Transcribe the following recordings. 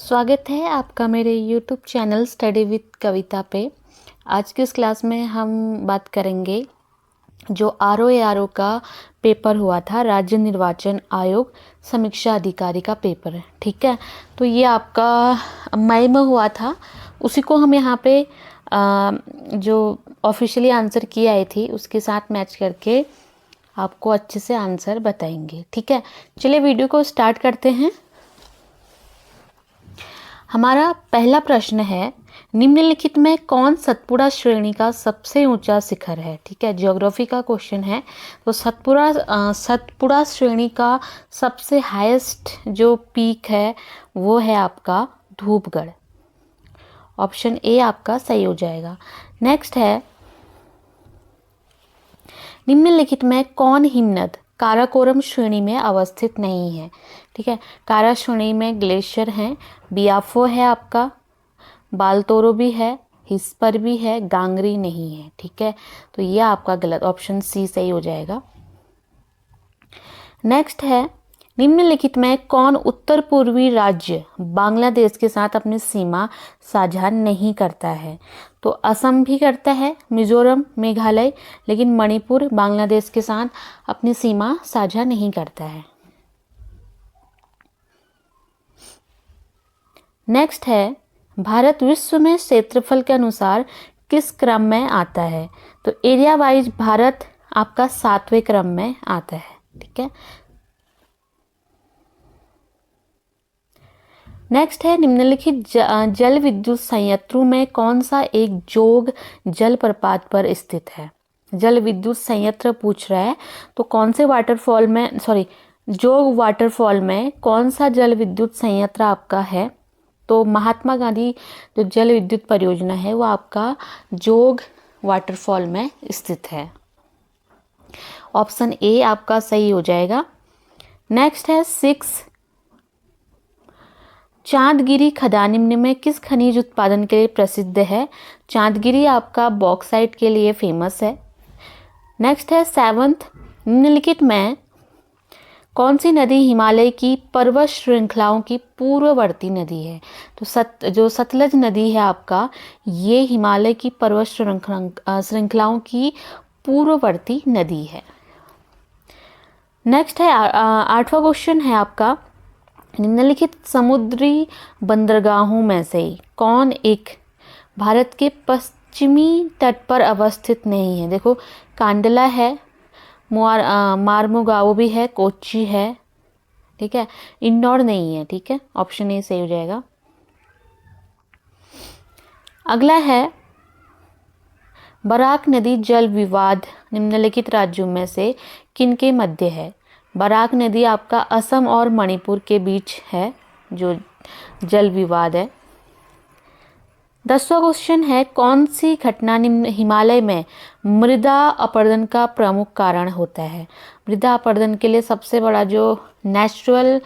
स्वागत है आपका मेरे YouTube चैनल स्टडी विद कविता पे। आज की इस क्लास में हम बात करेंगे जो RO का पेपर हुआ था, राज्य निर्वाचन आयोग समीक्षा अधिकारी का पेपर है। ठीक है, तो ये आपका मई में हुआ था, उसी को हम यहाँ पे जो ऑफिशियली आंसर की आई थी उसके साथ मैच करके आपको अच्छे से आंसर बताएंगे। ठीक है, चलिए वीडियो को स्टार्ट करते हैं। हमारा पहला प्रश्न है, निम्नलिखित में कौन सतपुड़ा श्रेणी का सबसे ऊंचा शिखर है। ठीक है, ज्योग्राफी का क्वेश्चन है। तो सतपुड़ा श्रेणी का सबसे हाईएस्ट जो पीक है वो है आपका धूपगढ़। ऑप्शन ए आपका सही हो जाएगा। नेक्स्ट है, निम्नलिखित में कौन हिमनद काराकोरम श्रेणी में अवस्थित नहीं है। ठीक है, कारा श्रेणी में ग्लेशियर हैं, बियाफो है आपका, बालतोरो भी है, हिस्पर भी है, गांगरी नहीं है। ठीक है, तो ये आपका गलत, ऑप्शन सी सही हो जाएगा। नेक्स्ट है, निम्नलिखित में कौन उत्तर पूर्वी राज्य बांग्लादेश के साथ अपनी सीमा साझा नहीं करता है। तो असम भी करता है, मिजोरम, मेघालय, लेकिन मणिपुर बांग्लादेश के साथ अपनी सीमा साझा नहीं करता है। नेक्स्ट है, भारत विश्व में क्षेत्रफल के अनुसार किस क्रम में आता है। तो एरिया वाइज भारत आपका 7वें क्रम में आता है। ठीक है, नेक्स्ट है, निम्नलिखित जल विद्युत संयंत्रों में कौन सा एक जोग जलप्रपात पर स्थित है। जल विद्युत संयंत्र पूछ रहा है, तो कौन से वाटरफॉल में, जोग वाटरफॉल में कौन सा जल विद्युत संयंत्र आपका है। तो महात्मा गांधी जो जल विद्युत परियोजना है वो आपका जोग वाटरफॉल में स्थित है। ऑप्शन ए आपका सही हो जाएगा। नेक्स्ट है 6, चांदगिरी खदान निम्न में किस खनिज उत्पादन के लिए प्रसिद्ध है। चांदगिरी आपका बॉक्साइट के लिए फेमस है। नेक्स्ट है 7th, निम्नलिखित में कौन सी नदी हिमालय की पर्वत श्रृंखलाओं की पूर्ववर्ती नदी है। तो जो सतलज नदी है आपका, ये हिमालय की पर्वत श्रृंखलाओं की पूर्ववर्ती नदी है। नेक्स्ट है 8वां क्वेश्चन है आपका, निम्नलिखित समुद्री बंदरगाहों में से कौन एक भारत के पश्चिमी तट पर अवस्थित नहीं है। देखो, कांडला है, मार्मुगाओ भी है, कोच्चि है। ठीक है, इंदौर नहीं है। ठीक है, ऑप्शन ए सही हो जाएगा। अगला है, बराक नदी जल विवाद निम्नलिखित राज्यों में से किनके मध्य है। बराक नदी आपका असम और मणिपुर के बीच है जो जल विवाद है। 10वां क्वेश्चन है, कौन सी घटना हिमालय में मृदा अपरदन का प्रमुख कारण होता है। मृदा अपरदन के लिए सबसे बड़ा जो नेचुरल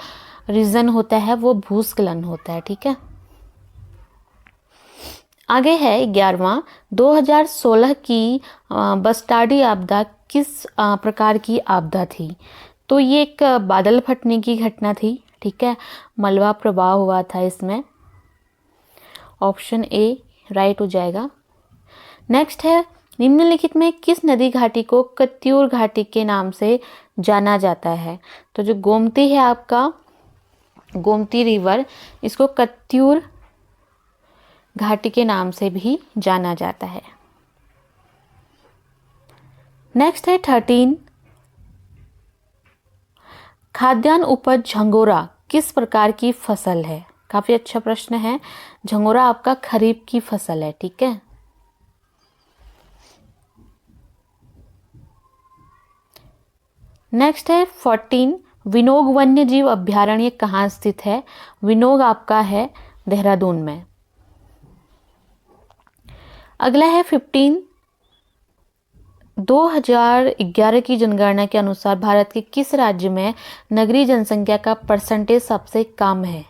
रीजन होता है वो भूस्खलन होता है। ठीक है, आगे है 11वां, 2016 की बस्टाडी आपदा किस प्रकार की आपदा थी। तो ये एक बादल फटने की घटना थी। ठीक है, मलबा प्रवाह हुआ था इसमें। ऑप्शन ए राइट हो जाएगा। नेक्स्ट है, निम्नलिखित में किस नदी घाटी को कत्यूर घाटी के नाम से जाना जाता है। तो जो गोमती है आपका, गोमती रिवर, इसको कत्यूर घाटी के नाम से भी जाना जाता है। नेक्स्ट है 13, खाद्यान्न उपज झंगोरा किस प्रकार की फसल है। काफी अच्छा प्रश्न है। झंगोरा आपका खरीफ की फसल है। ठीक है, नेक्स्ट है 14, विनोग वन्य जीव अभ्यारण्य कहाँ स्थित है। विनोग आपका है देहरादून में। अगला है 15, 2011 की जनगणना के अनुसार भारत के किस राज्य में नगरीय जनसंख्या का परसेंटेज सबसे कम है।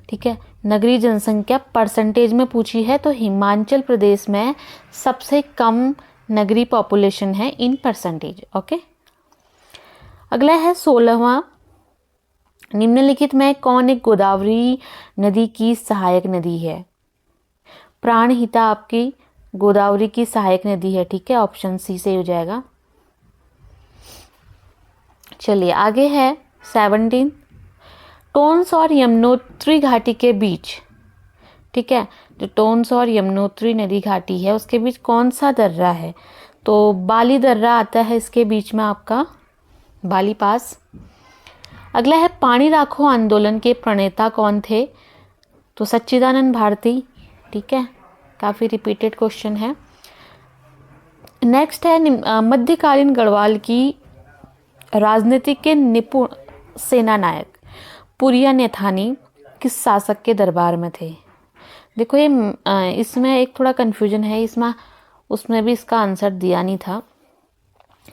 ठीक है, नगरीय जनसंख्या परसेंटेज में पूछी है तो हिमाचल प्रदेश में सबसे कम नगरीय पॉपुलेशन है इन परसेंटेज। ओके, अगला है 16वां, निम्नलिखित में कौन एक गोदावरी नदी की सहायक नदी है? प्राणहिता आपकी गोदावरी की सहायक नदी है, ठीक है, ऑप्शन सी से हो जाएगा। चलिए आगे है 17, टोंस और यमुनोत्री घाटी के बीच, ठीक है, जो टोंस और यमुनोत्री नदी घाटी है उसके बीच कौन सा दर्रा है? तो बाली दर्रा आता है इसके बीच में आपका, बाली पास। अगला है पानी राखो आंदोलन के प्रणेता कौन थे? तो सच्चिदानंद भारती, ठीक है, काफ़ी रिपीटेड क्वेश्चन है। नेक्स्ट है मध्यकालीन गढ़वाल की राजनीति के निपुण सेना नायक पुरिया नेथानी किस शासक के दरबार में थे? देखो ये इसमें एक थोड़ा कन्फ्यूजन है, इसमें उसमें भी इसका आंसर दिया नहीं था,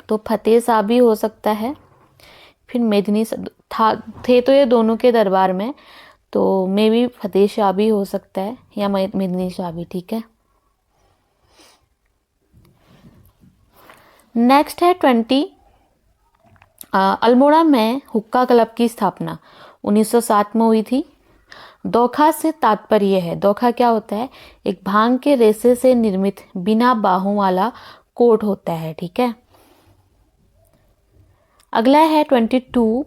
तो फतेह शाह भी हो सकता है, फिर मेदिनी था, थे तो ये दोनों के दरबार में, तो मे भी फतेह शाह भी हो सकता है या मेदिनी शाह भी, ठीक है। नेक्स्ट है 20, अल्मोड़ा में हुक्का क्लब की स्थापना 1907 में हुई थी। दोखा से तात्पर्य है, दोखा क्या होता है? एक भांग के रेशे से निर्मित बिना बाहों वाला कोट होता है, ठीक है। अगला है 22,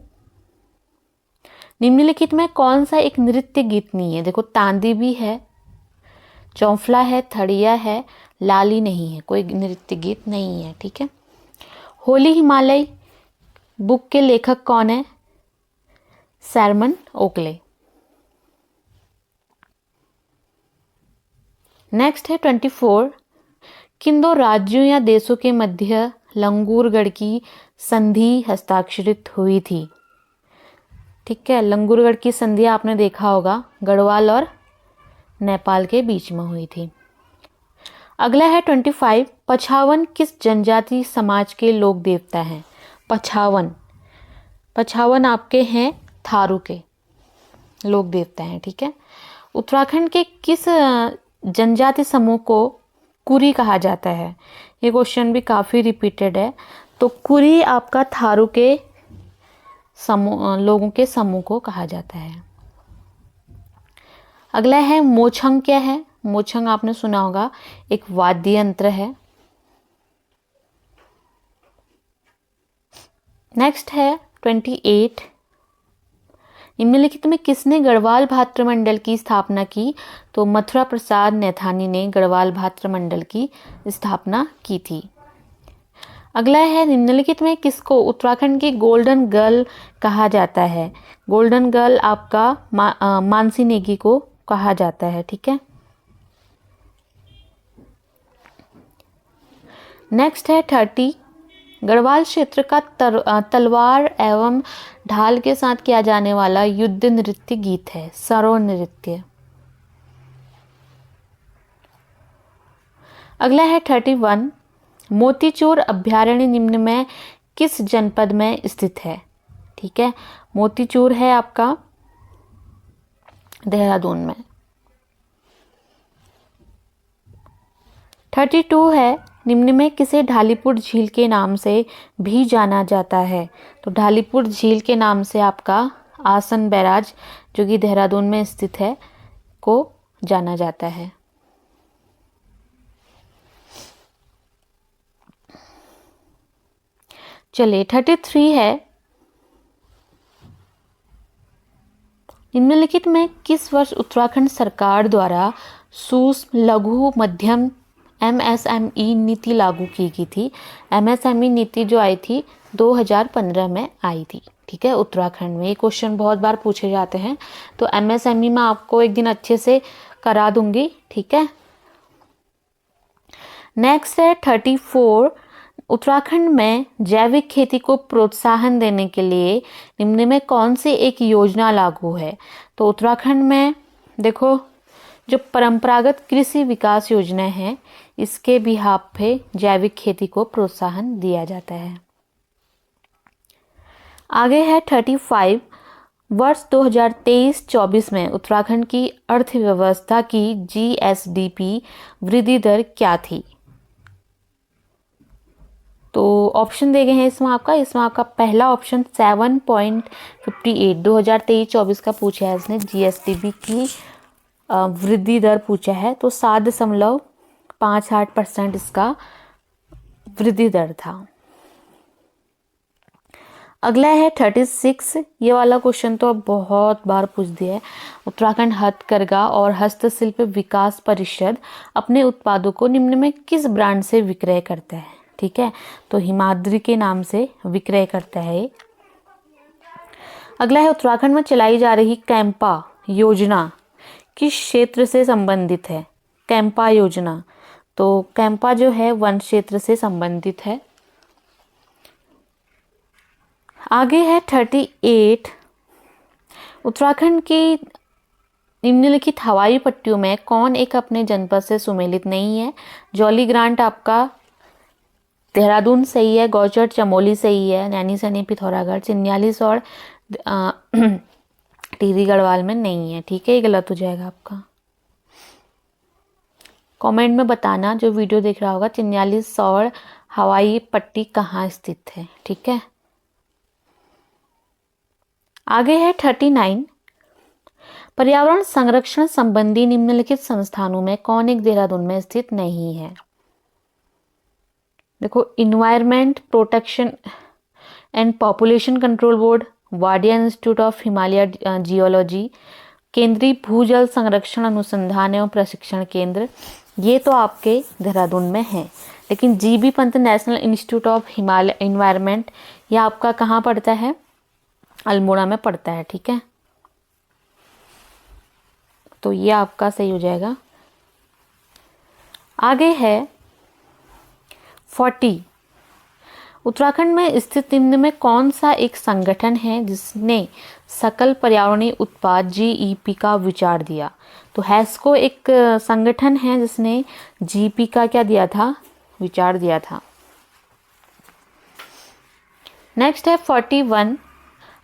निम्नलिखित में कौन सा एक नृत्य गीत नहीं है? देखो तांदी भी है, चौफला है, थड़िया है, लाली नहीं है, कोई नृत्य गीत नहीं है, ठीक है। होली हिमालय बुक के लेखक कौन है? सैरमन ओकले। नेक्स्ट है 24, किन दो राज्यों या देशों के मध्य लंगूरगढ़ की संधि हस्ताक्षरित हुई थी? ठीक है, लंगूरगढ़ की संधि आपने देखा होगा, गढ़वाल और नेपाल के बीच में हुई थी। अगला है 25, पछावन किस जनजाति समाज के लोक देवता हैं? पछावन, पछावन आपके हैं थारू के लोक देवता हैं, ठीक है। उत्तराखंड के किस जनजाति समूह को कुरी कहा जाता है? ये क्वेश्चन भी काफ़ी रिपीटेड है, तो कुरी आपका थारू के समूह, लोगों के समूह को कहा जाता है। अगला है मोछंग क्या है? मोछंग आपने सुना होगा, एक वाद्य यंत्र है। नेक्स्ट है 28, निम्नलिखित में किसने गढ़वाल भातृमंडल की स्थापना की? तो मथुरा प्रसाद नैथानी ने गढ़वाल भातृमंडल की स्थापना की थी। अगला है निम्नलिखित में किसको उत्तराखंड की गोल्डन गर्ल कहा जाता है? गोल्डन गर्ल आपका मानसी नेगी को कहा जाता है, ठीक है। नेक्स्ट है 30, गढ़वाल क्षेत्र का तलवार एवं ढाल के साथ किया जाने वाला युद्ध नृत्य गीत है सरो नृत्य। अगला है 31, मोतीचूर अभ्यारण्य निम्न में किस जनपद में स्थित है? ठीक है, मोतीचूर है आपका देहरादून में। 32 है, निम्न में किसे ढालीपुर झील के नाम से भी जाना जाता है? तो ढालीपुर झील के नाम से आपका आसन बैराज जो कि देहरादून में स्थित है को जाना जाता है। चलिए 33 है, निम्नलिखित में किस वर्ष उत्तराखंड सरकार द्वारा सूक्ष्म लघु मध्यम MSME नीति लागू की गई थी? MSME नीति जो आई थी 2015 में आई थी, ठीक है, उत्तराखंड में। ये क्वेश्चन बहुत बार पूछे जाते हैं, तो MSME में आपको एक दिन अच्छे से करा दूंगी, ठीक है। नेक्स्ट है 34, उत्तराखंड में जैविक खेती को प्रोत्साहन देने के लिए निम्न में कौन सी एक योजना लागू है? तो उत्तराखंड में देखो जो परंपरागत कृषि विकास योजना है इसके बिहाफ पे जैविक खेती को प्रोत्साहन दिया जाता है। आगे है 35, वर्ष 2023-24 में उत्तराखंड की अर्थव्यवस्था की GSDP वृद्धि दर क्या थी? तो ऑप्शन दे गए हैं इसमें आपका पहला ऑप्शन 7.58 2023-24 का पूछा है इसने, जीएसडीपी की वृद्धि दर पूछा है, तो 7.58% इसका वृद्धि दर था। अगला है 36, ये वाला क्वेश्चन तो अब बहुत बार पूछ दिया है। उत्तराखंड हथकरघा और हस्तशिल्प विकास परिषद अपने उत्पादों को निम्न में किस ब्रांड से विक्रय करता है? ठीक है, तो हिमाद्री के नाम से विक्रय करता है। अगला है उत्तराखंड में चलाई जा रही कैंपा योजना किस क्षेत्र से संबंधित है? कैंपा योजना, तो कैंपा जो है वन क्षेत्र से संबंधित है। आगे है 38, उत्तराखंड की निम्नलिखित हवाई पट्टियों में कौन एक अपने जनपद से सुमेलित नहीं है? जौली ग्रांट आपका देहरादून सही है, गौचर चमोली सही है, नैनीसैनी पिथौरागढ़, चिन्यालीसौड़ टिहरी गढ़वाल में नहीं है। ठीक है, ये गलत हो जाएगा आपका। कमेंट में बताना जो वीडियो देख रहा होगा, चिन्यालीसौड़ हवाई पट्टी कहाँ स्थित है? ठीक है। आगे है 39, पर्यावरण संरक्षण संबंधी निम्नलिखित संस्थानों में कौन एक देहरादून में स्थित नहीं है? देखो, environment protection and population control board, Wadia institute of Himalaya geology, केंद्रीय भूजल संरक्षण अनुसंधान एवं प्रशिक्षण केंद्र, ये तो आपके देहरादून में है। लेकिन GB Pant national institute of Himalaya environment, यह आपका कहाँ पड़ता है? अल्मोड़ा में पड़ता है। ठीक है, तो ये आपका सही हो जाएगा। आगे है 40, उत्तराखंड में स्थित निम्न में कौन सा एक संगठन है जिसने सकल पर्यावरणीय उत्पाद जीईपी का विचार दिया? तो हैस्को एक संगठन है जिसने जीपी का क्या दिया था? विचार दिया था। नेक्स्ट है 41,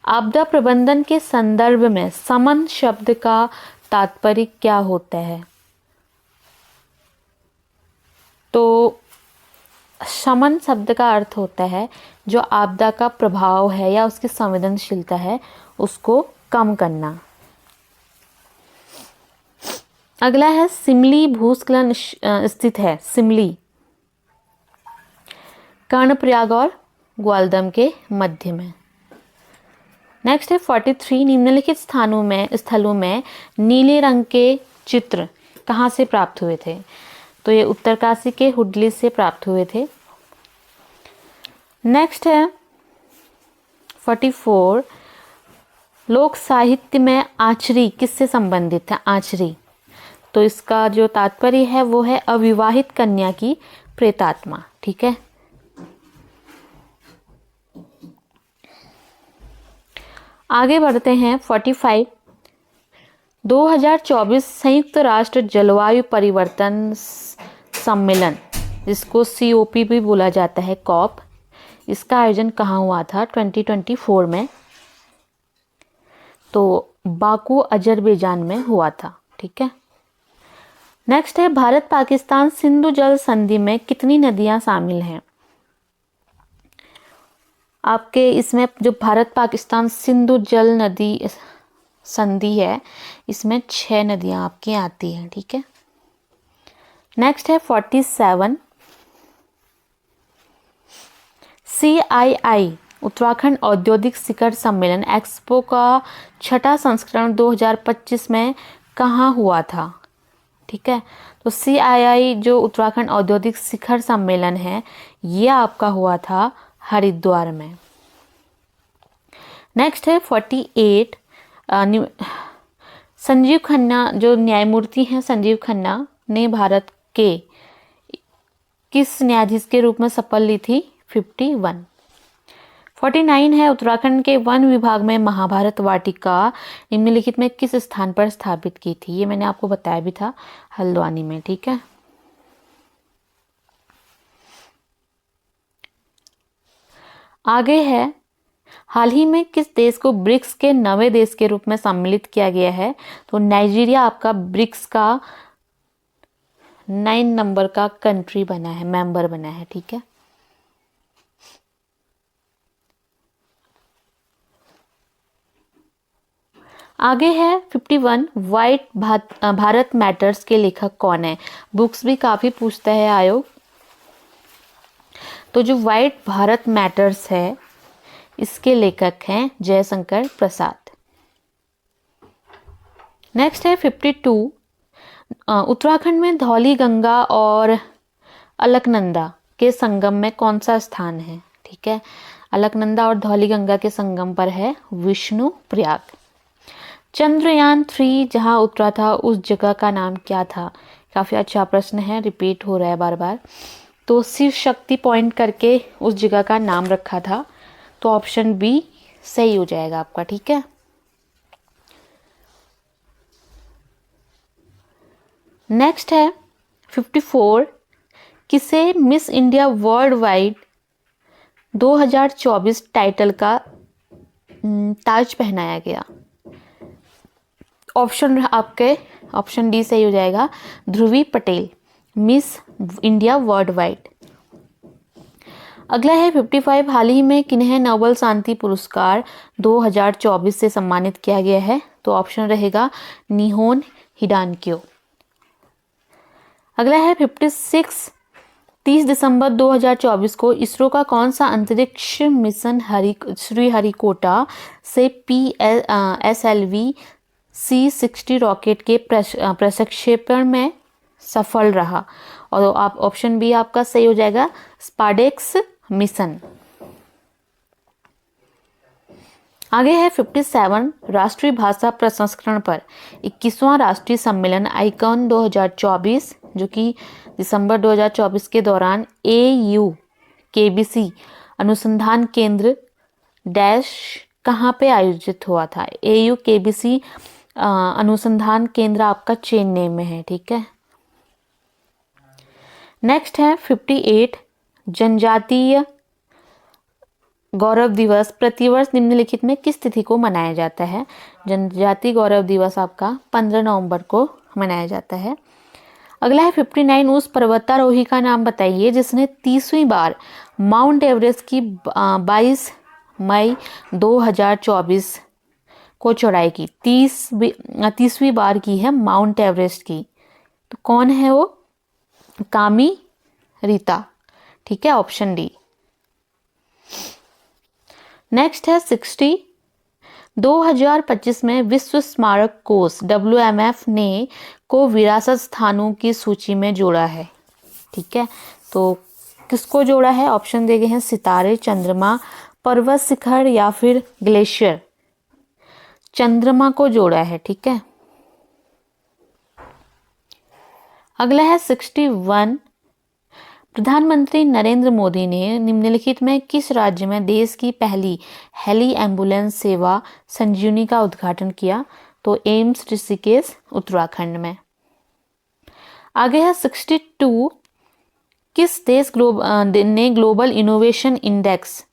आपदा प्रबंधन के संदर्भ में समन शब्द का तात्पर्य क्या होता है? तो शमन शब्द का अर्थ होता है जो आपदा का प्रभाव है या उसकी संवेदनशीलता है उसको कम करना। अगला है सिमली भूस्खलन स्थित है। सिमली कर्णप्रयाग और ग्वालदम के मध्य में। नेक्स्ट है 43, निम्नलिखित स्थलों में नीले रंग के चित्र कहाँ से प्राप्त हुए थे? तो ये उत्तरकाशी के हुडली से प्राप्त हुए थे। नेक्स्ट है 44, लोक साहित्य में आचरी किससे संबंधित है? आचरी, तो इसका जो तात्पर्य है वो है अविवाहित कन्या की प्रेतात्मा। ठीक है। आगे बढ़ते हैं 45, 2024 संयुक्त राष्ट्र जलवायु परिवर्तन सम्मेलन, जिसको COP भी बोला जाता है, कॉप, इसका आयोजन कहाँ हुआ था? 2024 में, तो बाकू अजरबैजान में हुआ था। ठीक है। नेक्स्ट है भारत पाकिस्तान सिंधु जल संधि में कितनी नदियां शामिल हैं? आपके इसमें जो भारत पाकिस्तान सिंधु जल नदी संधि है इसमें 6 नदियां आपकी आती हैं। ठीक है। नेक्स्ट है 47, CII उत्तराखंड औद्योगिक शिखर सम्मेलन एक्सपो का 6ठा संस्करण 2025 में कहाँ हुआ था? ठीक है। तो CII जो उत्तराखंड औद्योगिक शिखर सम्मेलन है ये आपका हुआ था हरिद्वार में। नेक्स्ट है 48, संजीव खन्ना जो न्यायमूर्ति हैं, संजीव खन्ना ने भारत के किस न्यायाधीश के रूप में शपथ ली थी? 51। 49 है उत्तराखंड के वन विभाग में महाभारत वाटिका निम्नलिखित में किस स्थान पर स्थापित की थी? ये मैंने आपको बताया भी था, हल्द्वानी में। ठीक है। आगे है हाल ही में किस देश को ब्रिक्स के नवे देश के रूप में सम्मिलित किया गया है? तो नाइजीरिया आपका ब्रिक्स का 9 नंबर का कंट्री बना है, मेंबर बना है। ठीक है। आगे है 51 वाइट भारत मैटर्स के लेखक कौन है। बुक्स भी काफ़ी पूछता है आयोग। तो जो वाइट भारत मैटर्स है इसके लेखक हैं जयशंकर प्रसाद। नेक्स्ट है 52 उत्तराखंड में धौली गंगा और अलकनंदा के संगम में कौन सा स्थान है। ठीक है, अलकनंदा और धौली गंगा के संगम पर है विष्णु प्रयाग। चंद्रयान 3 जहां उतरा था उस जगह का नाम क्या था। काफ़ी अच्छा प्रश्न है, रिपीट हो रहा है बार बार। तो शिव शक्ति पॉइंट करके उस जगह का नाम रखा था, तो ऑप्शन बी सही हो जाएगा आपका। ठीक है, नेक्स्ट है 54 किसे miss India world wide 2024 title का ताज पहनाया गया। ऑप्शन आपके ऑप्शन डी सही हो जाएगा, Dhruvi Patel, miss India world wide. अगला है 55 हाल ही में किन्हें नोबेल शांति पुरस्कार 2024 से सम्मानित किया गया है। तो ऑप्शन रहेगा निहोन हिडानक्यो। अगला है 56 30 दिसंबर 2024 को इसरो का कौन सा अंतरिक्ष मिशन श्रीहरिकोटा से PSLV C60 रॉकेट के प्रक्षेपण में सफल रहा। और आप ऑप्शन बी आपका सही हो जाएगा, स्पाडेक्स मिशन। आगे है 57 राष्ट्रीय भाषा प्रसंस्करण पर 21वां राष्ट्रीय सम्मेलन आइकॉन 2024 जो कि दिसंबर 2024 के दौरान AUKBC अनुसंधान केंद्र डैश कहाँ पे आयोजित हुआ था। AUKBC अनुसंधान केंद्र आपका चेन्नई में है। ठीक है, नेक्स्ट है 58 जनजातीय गौरव दिवस प्रतिवर्ष निम्नलिखित में किस तिथि को मनाया जाता है। जनजातीय गौरव दिवस आपका 15 नवंबर को मनाया जाता है। अगला है 59 उस पर्वतारोही का नाम बताइए जिसने 30वीं बार माउंट एवरेस्ट की 22 मई 2024 को चढ़ाई की। 30वीं बार की है माउंट एवरेस्ट की, तो कौन है वो, कामी रीता। ठीक है, ऑप्शन डी। नेक्स्ट है 60 2025 में विश्व स्मारक कोष WMF ने को विरासत स्थानों की सूची में जोड़ा है। ठीक है, तो किसको जोड़ा है, ऑप्शन दिए गए हैं सितारे, चंद्रमा, पर्वत शिखर या फिर ग्लेशियर। चंद्रमा को जोड़ा है। ठीक है, अगला है 61 प्रधानमंत्री नरेंद्र मोदी ने निम्नलिखित में किस राज्य में देश की पहली हेली एम्बुलेंस सेवा संजीवनी का उद्घाटन किया। तो एम्स ऋषिकेश उत्तराखंड में। आगे है 62 किस देश ने ग्लोबल इनोवेशन इंडेक्स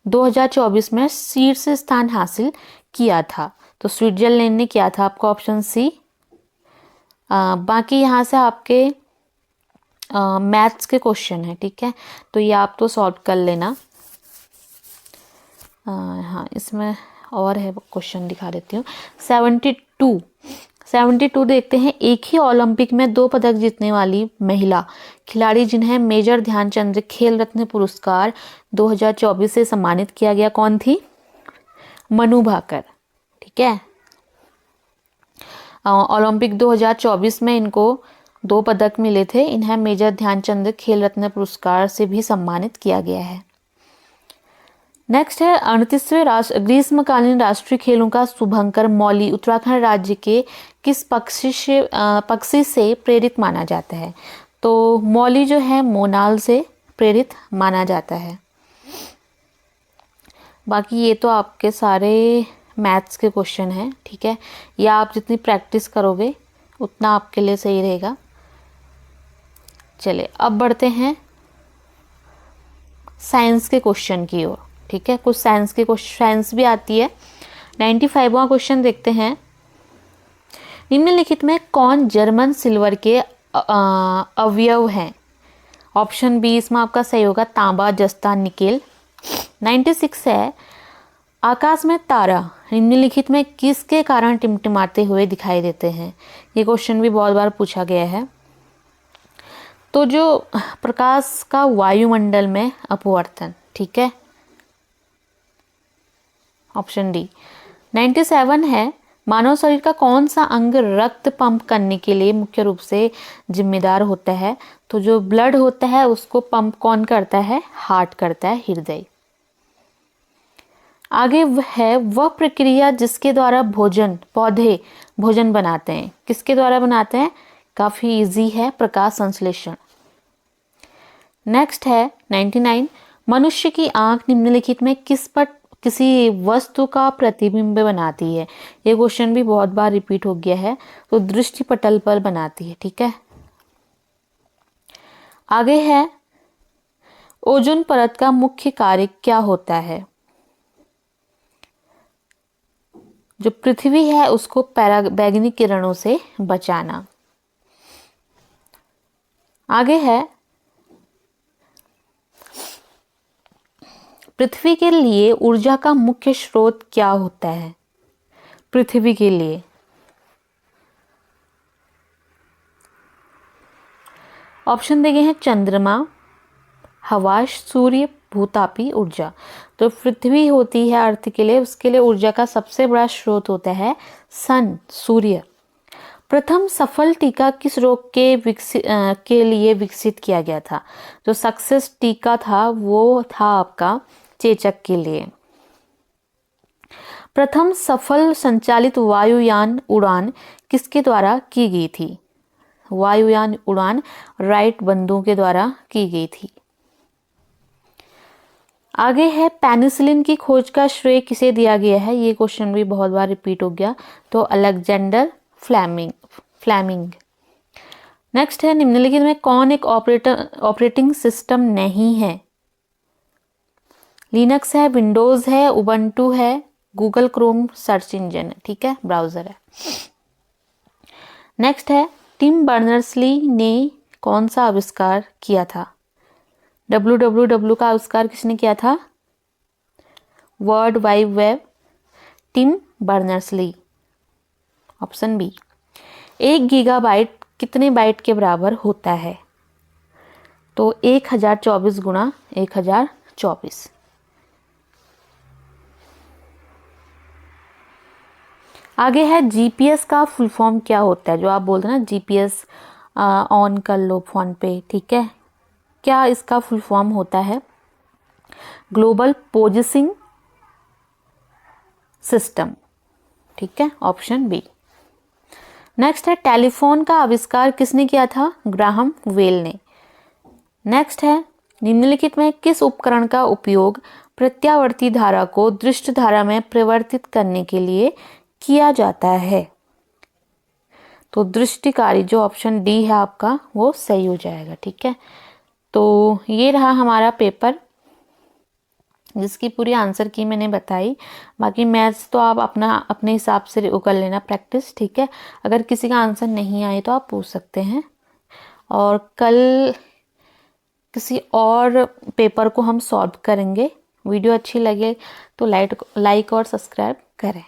2024 में शीर्ष स्थान हासिल किया था। तो स्विट्जरलैंड ने किया था, आपका ऑप्शन सी। बाकी यहाँ से आपके मैथ्स के क्वेश्चन है। ठीक है, तो ये आप तो सॉल्व कर लेना। हाँ, इसमें और है क्वेश्चन दिखा देती हूँ। 72 देखते हैं। एक ही ओलंपिक में 2 पदक जीतने वाली महिला खिलाड़ी जिन्हें मेजर ध्यानचंद खेल रत्न पुरस्कार 2024 से सम्मानित किया गया, कौन थी, मनु भाकर। ठीक है, ओलंपिक 2024 में इनको 2 पदक मिले थे। इन्हें मेजर ध्यानचंद खेल रत्न पुरस्कार से भी सम्मानित किया गया है। नेक्स्ट है 38वें ग्रीष्मकालीन राष्ट्रीय खेलों का शुभंकर मौली उत्तराखंड राज्य के किस पक्षी से प्रेरित माना जाता है। तो मौली जो है मोनाल से प्रेरित माना जाता है। बाकी ये तो आपके सारे मैथ्स के क्वेश्चन हैं। ठीक है, या आप जितनी प्रैक्टिस करोगे उतना आपके लिए सही रहेगा। चलिए अब बढ़ते हैं साइंस के क्वेश्चन की ओर। ठीक है, कुछ साइंस भी आती है। 95वां क्वेश्चन देखते हैं। निम्नलिखित में कौन जर्मन सिल्वर के अवयव हैं। ऑप्शन बी इसमें आपका सही होगा, तांबा, जस्ता, निकेल। 96 है आकाश में तारा निम्नलिखित में किसके कारण टिमटिमाते हुए दिखाई देते हैं? ये क्वेश्चन भी बहुत बार पूछा गया है। तो जो प्रकाश का वायुमंडल में अपवर्तन, ठीक है, ऑप्शन डी। 97 है, मानव शरीर का कौन सा अंग रक्त पंप करने के लिए मुख्य रूप से जिम्मेदार होता है? तो जो ब्लड होता है उसको पंप कौन करता है? हार्ट करता है, हृदय। आगे है वह प्रक्रिया जिसके द्वारा पौधे भोजन बनाते हैं। किसके द्वारा बनाते हैं? काफी इजी है, प्रकाश संश्लेषण। नेक्स्ट है 99, मनुष्य की आंख निम्नलिखित में किसी वस्तु का प्रतिबिंब बनाती है? ये क्वेश्चन भी बहुत बार रिपीट हो गया है। तो दृष्टि पटल पर बनाती है, ठीक है। आगे है ओजोन परत का मुख्य कार्य क्या होता है? जो पृथ्वी है उसको पराबैंगनी किरणों से बचाना। आगे है पृथ्वी के लिए ऊर्जा का मुख्य स्रोत क्या होता है? पृथ्वी के लिए ऑप्शन दिए गए हैं चंद्रमा, हवा, सूर्य, भूतापी ऊर्जा। तो पृथ्वी होती है अर्थ के लिए, उसके लिए ऊर्जा का सबसे बड़ा स्रोत होता है सन, सूर्य। प्रथम सफल टीका किस रोग के लिए विकसित किया गया था? जो सक्सेस टीका था वो था आपका चेचक के लिए। प्रथम सफल संचालित वायुयान उड़ान किसके द्वारा की गई थी? वायुयान उड़ान राइट बंधुओं के द्वारा की गई थी। आगे है पेनिसिलिन की खोज का श्रेय किसे दिया गया है? ये क्वेश्चन भी बहुत बार रिपीट हो गया। तो अलेक्जेंडर फ्लेमिंग। नेक्स्ट है निम्नलिखित में कौन एक ऑपरेटिंग सिस्टम नहीं है? लिनक्स है, विंडोज है, उबंटू है, गूगल क्रोम सर्च इंजन है, ठीक है, ब्राउजर है। नेक्स्ट है टिम बर्नर्स-ली ने कौन सा आविष्कार किया था? www का आविष्कार किसने किया था? World wide web, Tim Berners-Lee, option B. 1 gigabyte कितने बाइट के बराबर होता है? तो 1024 गुणा 1024। आगे है जीपीएस का फुल फॉर्म क्या होता है? जो आप बोलते हैं ना जीपीएस ऑन कर लो फोन पे, ठीक है, क्या इसका फुल फॉर्म होता है? ग्लोबल पोजिशनिंग सिस्टम, ठीक है, ऑप्शन बी। नेक्स्ट है टेलीफोन का आविष्कार किसने किया था? ग्राहम बेल ने। नेक्स्ट है निम्नलिखित में किस उपकरण का उपयोग प्रत्यावर्ती धारा को दृश्य धारा में परिवर्तित करने के लिए किया जाता है? तो दृष्टिकारी, जो ऑप्शन डी है आपका, वो सही हो जाएगा, ठीक है। तो ये रहा हमारा पेपर जिसकी पूरी आंसर की मैंने बताई। बाकी मैथ्स तो आप अपने हिसाब से कर लेना प्रैक्टिस, ठीक है। अगर किसी का आंसर नहीं आए तो आप पूछ सकते हैं। और कल किसी और पेपर को हम सॉल्व करेंगे। वीडियो अच्छी लगे तो लाइक और सब्सक्राइब करें।